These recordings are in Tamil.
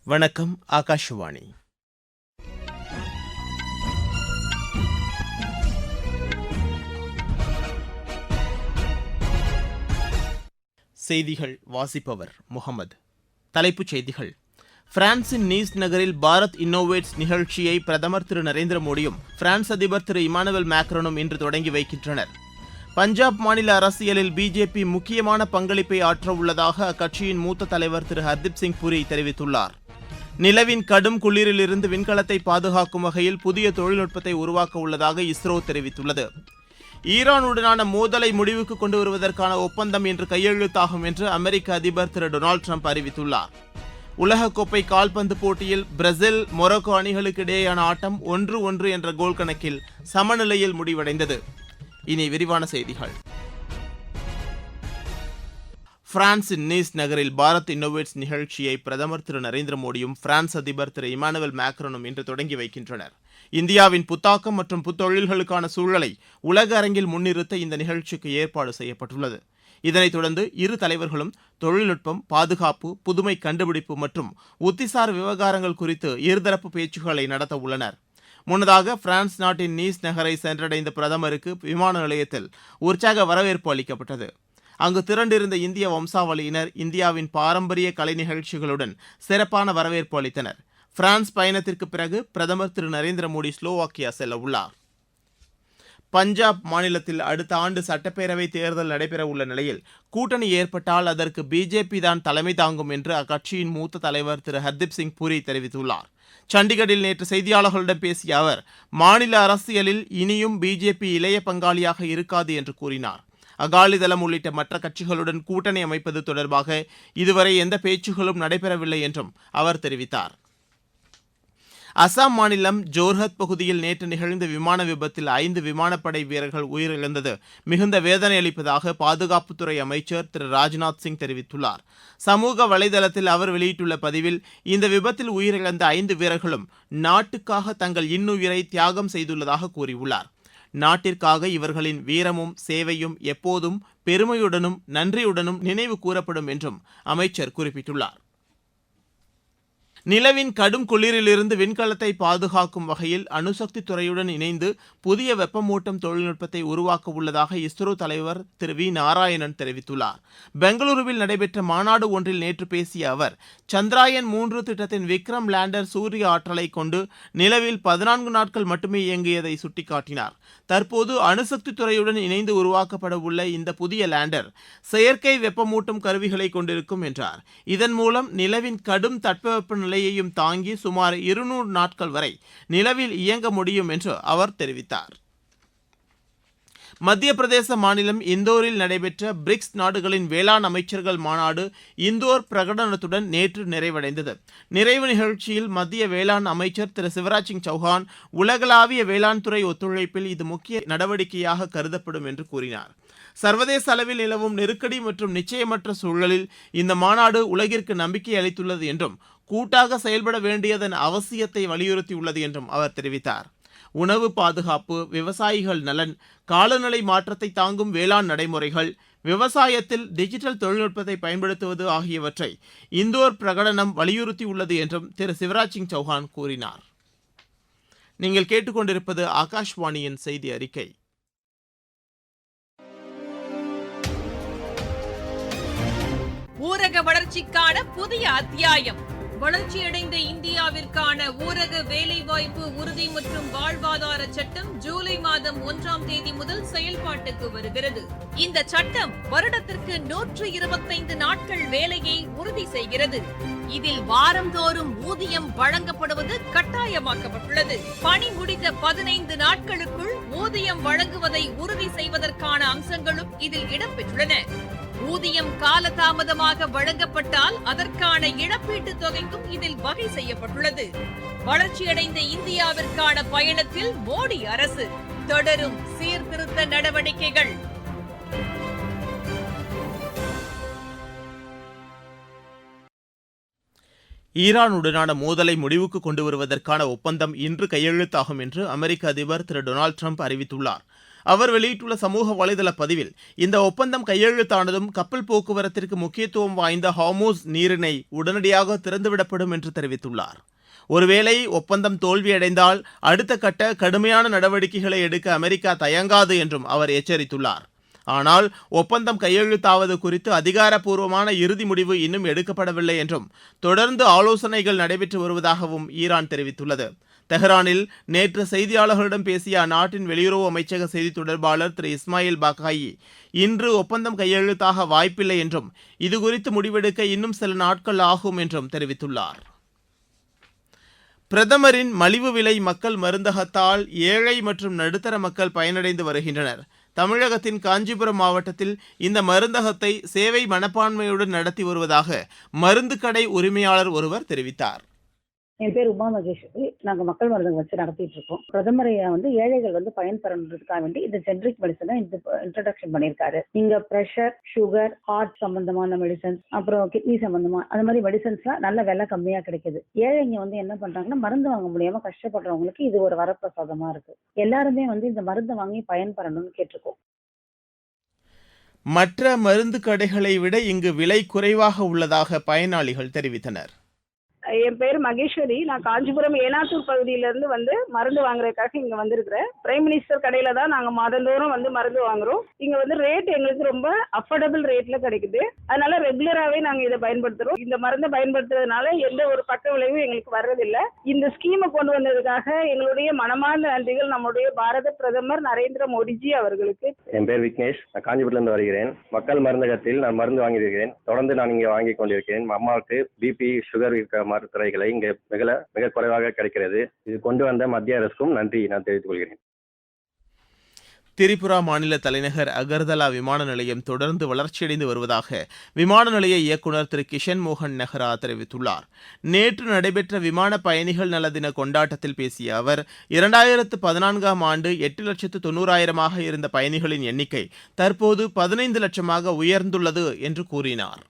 வணக்கம். ஆகாஷவாணி. செய்திகள் வாசிப்பவர் முகமது. தலைப்புச் செய்திகள்: பிரான்சின் நீஸ் நகரில் பாரத் இன்னோவேட்ஸ் நிகழ்ச்சியை பிரதமர் திரு நரேந்திர மோடியும் பிரான்ஸ் அதிபர் திரு இமானுவேல் மேக்ரானும் இன்று தொடங்கி வைக்கின்றனர். பஞ்சாப் மாநில அரசியலில் பிஜேபி முக்கியமான பங்களிப்பை ஆற்றவுள்ளதாக அக்கட்சியின் மூத்த தலைவர் திரு ஹர்தீப் சிங் புரி தெரிவித்துள்ளார். நிலவின் கடும் குளிரிலிருந்து விண்கலத்தை பாதுகாக்கும் வகையில் புதிய தொழில்நுட்பத்தை உருவாக்க உள்ளதாக இஸ்ரோ தெரிவித்துள்ளது. ஈரானுடனான மோதலை முடிவுக்கு கொண்டு வருவதற்கான ஒப்பந்தம் இன்று கையெழுத்தாகும் என்று அமெரிக்க அதிபர் திரு டொனால்டு டிரம்ப் அறிவித்துள்ளார். உலகக்கோப்பை கால்பந்து போட்டியில் பிரேசில், மொரோக்கோ அணிகளுக்கு இடையேயான ஆட்டம் 1-1 என்ற கோல் கணக்கில் சமநிலையில் முடிவடைந்தது. இனி விரிவான செய்திகள். பிரான்சின் நீஸ் நகரில் பாரத் இன்னோவேட்ஸ் நிகழ்ச்சியை பிரதமர் திரு நரேந்திர மோடியும் பிரான்ஸ் அதிபர் திரு இமானுவேல் மேக்ரானும் இன்று தொடங்கி வைக்கின்றனர். இந்தியாவின் புத்தாக்கம் மற்றும் புத்தொழில்களுக்கான சூழலை உலக அரங்கில் முன்னிறுத்த இந்த நிகழ்ச்சிக்கு ஏற்பாடு செய்யப்பட்டுள்ளது. இதனைத் தொடர்ந்து இரு தலைவர்களும் தொழில்நுட்பம், பாதுகாப்பு, புதுமை கண்டுபிடிப்பு மற்றும் உத்திசார் விவகாரங்கள் குறித்து இருதரப்பு பேச்சுக்களை நடத்த உள்ளனர். முன்னதாக பிரான்ஸ் நாட்டின் நீஸ் நகரை சென்றடைந்த பிரதமருக்கு விமான நிலையத்தில் உற்சாக வரவேற்பு அளிக்கப்பட்டது. அங்கு திரண்டிருந்த இந்திய வம்சாவளியினர் இந்தியாவின் பாரம்பரிய கலை நிகழ்ச்சிகளுடன் சிறப்பான வரவேற்பு அளித்தனர். பிரான்ஸ் பயணத்திற்கு பிறகு பிரதமர் திரு நரேந்திர மோடி ஸ்லோவாக்கியா செல்ல உள்ளார். பஞ்சாப் மாநிலத்தில் அடுத்த ஆண்டு சட்டப்பேரவை தேர்தல் நடைபெறவுள்ள நிலையில் கூட்டணி ஏற்பட்டால் அதற்கு பிஜேபி தான் தலைமை தாங்கும் என்று அக்கட்சியின் மூத்த தலைவர் திரு ஹர்தீப் சிங் புரி தெரிவித்துள்ளார். சண்டிகரில் நேற்று செய்தியாளர்களிடம் பேசிய அவர், மாநில அரசியலில் இனியும் பிஜேபி இளைய பங்காளியாக இருக்காது என்று கூறினார். அகாலிதளம் உள்ளிட்ட மற்ற கட்சிகளுடன் கூட்டணி அமைப்பது தொடர்பாக இதுவரை எந்த பேச்சுகளும் நடைபெறவில்லை என்றும் அவர் தெரிவித்தார். அசாம் மாநிலம் ஜோர்ஹத் பகுதியில் நேற்று நிகழ்ந்த விமான விபத்தில் 5 விமானப்படை வீரர்கள் உயிரிழந்தது மிகுந்த வேதனை அளிப்பதாக பாதுகாப்புத்துறை அமைச்சர் திரு ராஜ்நாத் சிங் தெரிவித்துள்ளார். சமூக வலைதளத்தில் அவர் வெளியிட்டுள்ள பதிவில், இந்த விபத்தில் உயிரிழந்த 5 வீரர்களும் நாட்டுக்காக தங்கள் இன்னுயிரை தியாகம் செய்துள்ளதாக கூறியுள்ளார். நாட்டிற்காக இவர்களின் வீரமும் சேவையும் எப்போதும் பெருமையுடனும் நன்றியுடனும் நினைவு கூறப்படும் என்றும் அமைச்சர் குறிப்பிட்டுள்ளார். நிலவின் கடும் குளிரிலிருந்து விண்கலத்தை பாதுகாக்கும் வகையில் அணுசக்தி துறையுடன் இணைந்து புதிய வெப்பமூட்டும் தொழில்நுட்பத்தை உருவாக்க உள்ளதாக இஸ்ரோ தலைவர் திரு வி நாராயணன் தெரிவித்துள்ளார். பெங்களூருவில் நடைபெற்ற மாநாடு ஒன்றில் நேற்று பேசிய அவர், சந்திராயன் 3 திட்டத்தின் விக்ரம் லேண்டர் சூரிய ஆற்றலை கொண்டு நிலவில் 14 நாட்கள் மட்டுமே இயங்கியதை சுட்டிக்காட்டினார். தற்போது அணுசக்தி துறையுடன் இணைந்து உருவாக்கப்பட உள்ள இந்த புதிய லேண்டர் செயற்கை வெப்பமூட்டும் கருவிகளை கொண்டிருக்கும் என்றார். இதன் மூலம் நிலவின் கடும் தட்பவெப்ப நிலையையும் தாங்கி சுமார் 200 நாட்கள் வரை நிலவில் இயங்க முடியும் என்று அவர் தெரிவித்தார். மத்திய பிரதேச மாநிலம் இந்தோரில் நடைபெற்ற பிரிக்ஸ் நாடுகளின் வேளாண் அமைச்சர்கள் மாநாடு இந்தோர் பிரகடனத்துடன் நேற்று நிறைவடைந்தது. நிறைவு நிகழ்ச்சியில் மத்திய வேளாண் அமைச்சர் திரு சிவராஜ் சிங் சௌஹான், உலகளாவிய வேளாண் துறை ஒத்துழைப்பில் இது முக்கிய நடவடிக்கையாக கருதப்படும் என்று கூறினார். சர்வதேச அளவில் நிலவும் நெருக்கடி மற்றும் நிச்சயமற்ற சூழலில் இந்த மாநாடு உலகிற்கு நம்பிக்கை அளித்துள்ளது என்றும் கூட்டாக செயல்பட வேண்டியதன் அவசியத்தை வலியுறுத்தியுள்ளது என்றும் அவர் தெரிவித்தார். உணவு பாதுகாப்பு, விவசாயிகள் நலன், காலநிலை மாற்றத்தை தாங்கும் வேளாண் நடைமுறைகள், விவசாயத்தில் டிஜிட்டல் தொழில்நுட்பத்தை பயன்படுத்துவது ஆகியவற்றை இந்தோர் பிரகடனம் வலியுறுத்தியுள்ளது என்றும் திரு சிவராஜ் சிங் சௌஹான் கூறினார். நீங்கள் கேட்டுக்கொண்டிருப்பது ஆகாஷ்வாணியின் செய்தி அறிக்கை. ஊரக வளர்ச்சிக்கான புதிய அத்தியாயம். வளர்ச்சியடைந்த இந்தியாவிற்கான ஊரக வேலைவாய்ப்பு உறுதி மற்றும் வாழ்வாதார சட்டம் ஜூலை மாதம் 1ஆம் தேதி முதல் செயல்பாட்டுக்கு வருகிறது. இந்த சட்டம் வருடத்திற்கு 125 நாட்கள் வேலையை உறுதி செய்கிறது. இதில் வாரந்தோறும் ஊதியம் வழங்கப்படுவது கட்டாயமாக்கப்பட்டுள்ளது. பணி முடிந்த 15 நாட்களுக்குள் ஊதியம் வழங்குவதை உறுதி செய்வதற்கான அம்சங்களும் இதில் இடம்பெற்றுள்ளன. ஊதியம் காலதாமதமாக வழங்கப்பட்டால் அதற்கான இழப்பீட்டுத் தொகைக்கும் இதில் வகை செய்யப்பட்டுள்ளது. வளர்ச்சியடைந்த இந்தியாவிற்கான பயணத்தில் மோடி அரசு தொடரும் சீர்திருத்த நடவடிக்கைகள். ஈரானுடனான மோதலை முடிவுக்கு கொண்டு வருவதற்கான ஒப்பந்தம் இன்று கையெழுத்தாகும் என்று அமெரிக்க அதிபர் திரு டொனால்டு டிரம்ப் அறிவித்துள்ளார். அவர் வெளியிட்டுள்ள சமூக வலைதள பதிவில், இந்த ஒப்பந்தம் கையெழுத்தானதும் கப்பல் போக்குவரத்திற்கு முக்கியத்துவம் வாய்ந்த ஹார்மூஸ் நீரிணை உடனடியாக திறந்துவிடப்படும் என்று தெரிவித்துள்ளார். ஒருவேளை ஒப்பந்தம் தோல்வியடைந்தால் அடுத்த கட்ட கடுமையான நடவடிக்கைகளை எடுக்க அமெரிக்கா தயங்காது என்றும் அவர் எச்சரித்துள்ளார். ஆனால் ஒப்பந்தம் கையெழுத்தாவது குறித்து அதிகாரப்பூர்வமான இறுதி முடிவு இன்னும் எடுக்கப்படவில்லை என்றும் தொடர்ந்து ஆலோசனைகள் நடைபெற்று வருவதாகவும் ஈரான் தெரிவித்துள்ளது. தெஹ்ரானில் நேற்று செய்தியாளர்களிடம் பேசிய அந்நாட்டின் வெளியுறவு அமைச்சக செய்தித் தொடர்பாளர் திரு இஸ்மாயில் பாக்காயி, இன்று ஒப்பந்தம் கையெழுத்தாக வாய்ப்பில்லை என்றும் இதுகுறித்து முடிவெடுக்க இன்னும் சில நாட்கள் ஆகும் என்றும் தெரிவித்துள்ளார். பிரதமரின் மலிவு விலை மக்கள் மருந்தகத்தால் ஏழை மற்றும் நடுத்தர மக்கள் பயனடைந்து வருகின்றனர். தமிழகத்தின் காஞ்சிபுரம் மாவட்டத்தில் இந்த மருந்தகத்தை சேவை மனப்பான்மையுடன் நடத்தி வருவதாக மருந்து கடை உரிமையாளர் ஒருவர் தெரிவித்தார். என் பேர் உமா மகேஸ்வரி. நாங்க மக்கள் மருந்தகம் வச்சு நடத்திட்டு இருக்கோம். பிரதமரை ஏழைகள் பயன்பெறதுக்காக வேண்டி இந்த ஜெனரிக் மெடிசனை இன்ட்ரோடக்ஷன் பண்ணியிருக்காரு. இங்க பிரஷர், சுகர், ஹார்ட் சம்பந்தமான மெடிசன்ஸ், அப்புறம் கிட்னி சம்பந்தமா அந்த மாதிரி மெடிசன்ஸ்லாம் நல்ல விலை கம்மியா கிடைக்குது. ஏழைங்க என்ன பண்றாங்கன்னா, மருந்து வாங்க முடியாம கஷ்டப்படுறவங்களுக்கு இது ஒரு வரப்பிரசாதமா இருக்கு. எல்லாருமே இந்த மருந்தை வாங்கி பயன்பெறணும்னு கேட்டிருக்கோம். மற்ற மருந்து கடைகளை விட இங்கு விலை குறைவாக உள்ளதாக பயனாளிகள் தெரிவித்தனர். என் பேர் மகேஸ்வரி. நான் காஞ்சிபுரம் ஏனாத்தூர் பகுதியில இருந்து மருந்து வாங்குறதுக்காக இங்க வந்திருக்கிறேன். பிரைம் மினிஸ்டர் கடையில தான் நாங்க மாதந்தோறும் மருந்து வாங்குறோம். இங்க ரேட் எங்களுக்கு ரொம்ப அஃபோர்டபுள் ரேட்ல கிடைக்குது. அதனால ரெகுலராகவே நாங்க இதை பயன்படுத்துறோம். இந்த மருந்தை பயன்படுத்துறதுனால எந்த ஒரு பக்க விளைவும் எங்களுக்கு வர்றதில்லை. இந்த ஸ்கீமை கொண்டு வந்ததுக்காக எங்களுடைய மனமார்ந்த நன்றிகள் நம்முடைய பாரத பிரதமர் நரேந்திர மோடிஜி அவர்களுக்கு. என் பேர் விக்னேஷ். நான் காஞ்சிபுரத்துல இருந்து வருகிறேன். மக்கள் மருந்தகத்தில் நான் மருந்து வாங்கியிருக்கிறேன். தொடர்ந்து நான் இங்கே வாங்கி கொண்டிருக்கிறேன். அம்மாவுக்கு பிபி, சுகர் இருக்க மருத்துவரைகளை இங்கே மிக குறைவாக கிடைக்கிறது. இது கொண்டு வந்த மத்திய அரசுக்கும் நன்றி நான் தெரிவித்துக் கொள்கிறேன். திரிபுரா மாநில தலைநகர் அகர்தலா விமான நிலையம் தொடர்ந்து வளர்ச்சியடைந்து வருவதாக விமான நிலைய இயக்குநர் திரு கிஷன் மோகன் நெஹ்ரா தெரிவித்துள்ளார். நேற்று நடைபெற்ற விமான பயணிகள் நல தின கொண்டாட்டத்தில் பேசிய அவர், 2014ஆம் ஆண்டு 8,90,000 இருந்த பயணிகளின் எண்ணிக்கை தற்போது 15 லட்சமாக உயர்ந்துள்ளது என்று கூறினார்.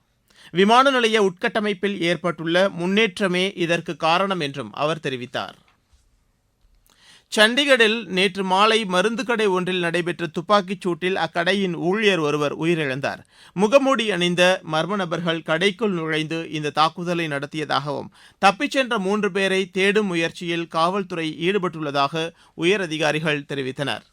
விமான நிலைய உட்கட்டமைப்பில் ஏற்பட்டுள்ள முன்னேற்றமே இதற்கு காரணம் என்றும் அவர் தெரிவித்தார். சண்டிகரில் நேற்று மாலை மருந்து கடை ஒன்றில் நடைபெற்ற துப்பாக்கிச் சூட்டில் அக்கடையின் ஊழியர் ஒருவர் உயிரிழந்தார். முகமூடி அணிந்த மர்ம நபர்கள் கடைக்குள் நுழைந்து இந்த தாக்குதலை நடத்தியதாகவும் தப்பிச் சென்ற 3 பேரை தேடும் முயற்சியில் காவல்துறை ஈடுபட்டுள்ளதாக உயரதிகாரிகள் தெரிவித்தனர்.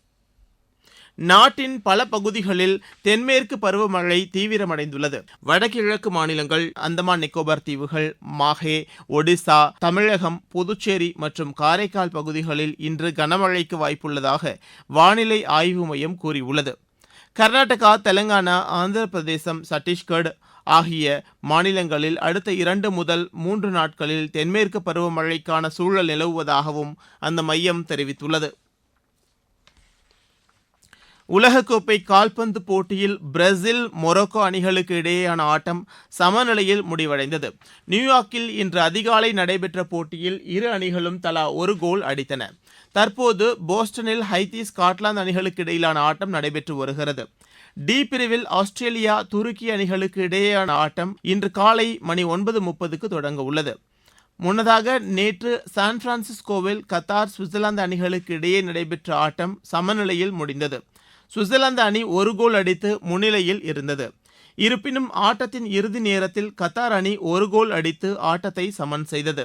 நாட்டின் பல பகுதிகளில் தென்மேற்கு பருவமழை தீவிரமடைந்துள்ளது. வடகிழக்கு மாநிலங்கள், அந்தமான் நிக்கோபார் தீவுகள், மாஹே, ஒடிசா, தமிழகம், புதுச்சேரி மற்றும் காரைக்கால் பகுதிகளில் இன்று கனமழைக்கு வாய்ப்புள்ளதாக வானிலை ஆய்வு மையம் கூறியுள்ளது. கர்நாடகா, தெலங்கானா, ஆந்திர பிரதேசம், சத்தீஸ்கர் ஆகிய மாநிலங்களில் அடுத்த 2 முதல் 3 நாட்களில் தென்மேற்கு பருவமழைக்கான சூழல் நிலவுவதாகவும் அந்த மையம் தெரிவித்துள்ளது. உலகக்கோப்பை கால்பந்து போட்டியில் பிரேசில், மொரோக்கோ அணிகளுக்கு இடையேயான ஆட்டம் சமநிலையில் முடிவடைந்தது. நியூயார்க்கில் இன்று அதிகாலை நடைபெற்ற போட்டியில் இரு அணிகளும் தலா ஒரு கோல் அடித்தன. தற்போது போஸ்டனில் ஹைத்தி, ஸ்காட்லாந்து அணிகளுக்கு இடையிலான ஆட்டம் நடைபெற்று வருகிறது. டி பிரிவில் ஆஸ்திரேலியா, துருக்கி அணிகளுக்கு இடையேயான ஆட்டம் இன்று காலை மணி 9:30க்கு தொடங்க உள்ளது. முன்னதாக நேற்று சான் பிரான்சிஸ்கோவில் கத்தார், சுவிட்சர்லாந்து அணிகளுக்கு இடையே நடைபெற்ற ஆட்டம் சமநிலையில் முடிந்தது. சுவிட்சர்லாந்து அணி ஒரு கோல் அடித்து முன்னிலையில் இருந்தது. இருப்பினும் ஆட்டத்தின் இறுதி நேரத்தில் கத்தார் அணி ஒரு கோல் அடித்து ஆட்டத்தை சமன் செய்தது.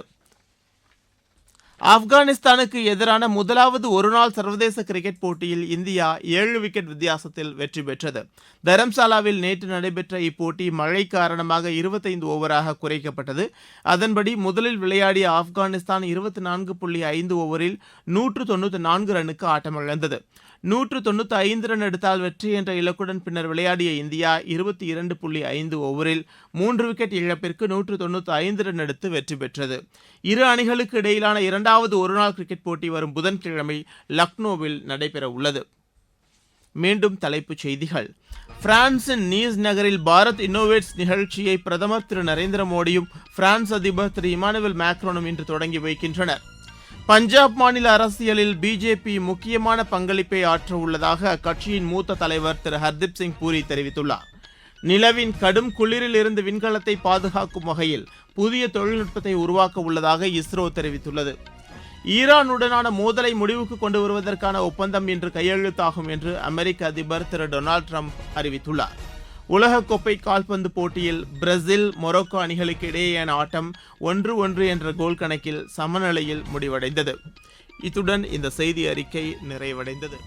ஆப்கானிஸ்தானுக்கு எதிரான முதலாவது ஒருநாள் சர்வதேச கிரிக்கெட் போட்டியில் இந்தியா 7 விக்கெட் வித்தியாசத்தில் வெற்றி பெற்றது. தரம்சாலாவில் நேற்று நடைபெற்ற இப்போட்டி மழை காரணமாக 25 ஓவராக குறைக்கப்பட்டது. அதன்படி முதலில் விளையாடிய ஆப்கானிஸ்தான் 24.5 ஓவரில் 194 ரன்னுக்கு ஆட்டமிழந்தது. 195 ரன் எடுத்தால் வெற்றி என்ற இலக்குடன் பின்னர் விளையாடிய இந்தியா 22.5 ஓவரில் 3 விக்கெட் இழப்பிற்கு 195 ரன் எடுத்து வெற்றி பெற்றது. இரு அணிகளுக்கு இடையிலான 2வது ஒருநாள் கிரிக்கெட் போட்டி வரும் புதன்கிழமை லக்னோவில் நடைபெற உள்ளது. மீண்டும் தலைப்புச் செய்திகள். பிரான்சின் நீஸ் நகரில் பாரத் இன்னோவேட்ஸ் நிகழ்ச்சியை பிரதமர் திரு நரேந்திர மோடியும் பிரான்ஸ் அதிபர் திரு இமானுவேல் மேக்ரோனும் இன்று தொடங்கி வைக்கின்றனர். பஞ்சாப் மாநில அரசியலில் பிஜேபி முக்கியமான பங்களிப்பை ஆற்ற உள்ளதாக அக்கட்சியின் மூத்த தலைவர் திரு ஹர்தீப் சிங் பூரி தெரிவித்துள்ளார். நிலவின் கடும் குளிரில் இருந்து விண்கலத்தை பாதுகாக்கும் வகையில் புதிய தொழில்நுட்பத்தை உருவாக்க உள்ளதாக இஸ்ரோ தெரிவித்துள்ளது. ஈரானுடனான மோதலை முடிவுக்கு கொண்டு வருவதற்கான ஒப்பந்தம் இன்று கையெழுத்தாகும் என்று அமெரிக்க அதிபர் திரு டொனால்டு ட்ரம்ப் அறிவித்துள்ளார். உலகக்கோப்பை கால்பந்து போட்டியில் பிரேசில் மொரோக்கோ அணிகளுக்கு இடையேயான ஆட்டம் 1-1 என்ற கோல் கணக்கில் சமநிலையில் முடிவடைந்தது. இத்துடன் இந்த செய்தி அறிக்கை நிறைவடைந்தது.